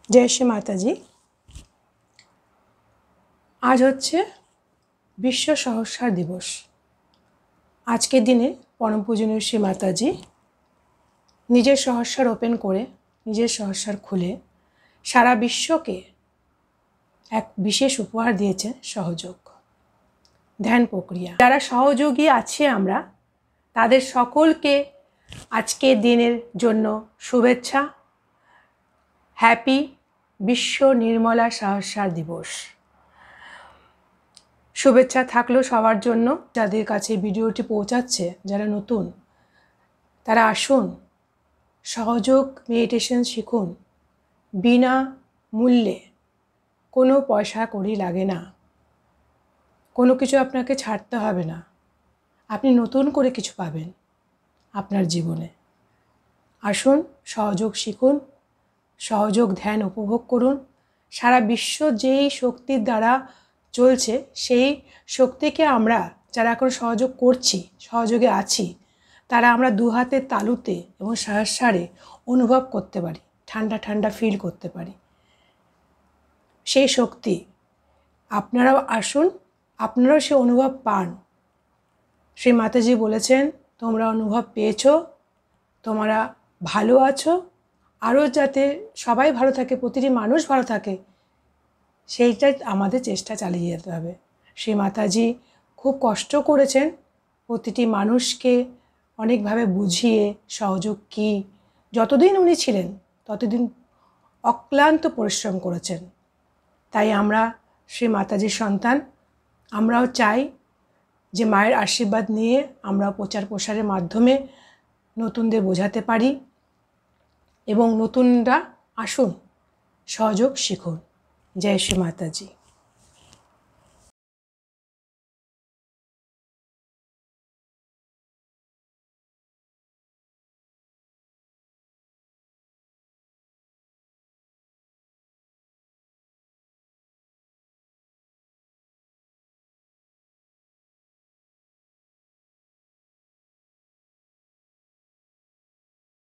जय श्री माताजी। आज होच्छे विश्व सहस्रार दिवस। आज के दिने परम पूजनीय श्री माताजी निजेर सहस्रार ओपेन करे निजेर सहस्रार खुले सारा विश्व के एक विशेष उपहार दिएছেন सहयोग ध्यान प्रक्रिया। যারা সহযোগী আছে আমরা তাদের সকলকে আজকে দিনের জন্য শুভেচ্ছা। হ্যাপি বিশ্ব নির্মলা सहस्रार दिवस। शुभेच्छा থাকলো সবার জন্য। যাদের কাছে ভিডিওটি পৌঁছাচ্ছে যারা নতুন তারা আসুন সহযোগ মেডিটেশন শিখুন। বিনা মূল্যে কোনো পয়সা কড়ি লাগে না, কোনো কিছু আপনাকে ছাড়তে হবে না, আপনি নতুন করে কিছু পাবেন আপনার জীবনে। আসুন সহযোগ শিখুন, সহযোগ ধ্যান উপভোগ করুন। সারা বিশ্ব যেই শক্তির দ্বারা চলছে সেই শক্তিকে আমরা যারা এখন সহযোগ করছি, সহযোগে আছি, তারা আমরা দু হাতের তালুতে এবং সহস্রারে অনুভব করতে পারি, ঠান্ডা ঠান্ডা ফিল করতে পারি সেই শক্তি। আপনারাও আসুন, আপনারাও সে অনুভব পান। শ্রী মাতাজি বলেছেন তোমরা অনুভব পেয়েছো, তোমরা ভালো আছো, আরও যাতে সবাই ভালো থাকে, প্রতিটি মানুষ ভালো থাকে, সেইটাই আমাদের চেষ্টা চালিয়ে যেতে হবে। শ্রী মাতাজি খুব কষ্ট করেছেন প্রতিটি মানুষকে অনেকভাবে বুঝিয়ে সহযোগ কী, যতদিন উনি ছিলেন ততদিন অক্লান্ত পরিশ্রম করেছেন। তাই আমরা শ্রী মাতাজির সন্তান, আমরাও চাই যে মায়ের আশীর্বাদ নিয়ে আমরা প্রচার প্রসারের মাধ্যমে নতুনদের বোঝাতে পারি এবং নতুনরা আসুন সহযোগ শিখুন। जय श्री माताजी।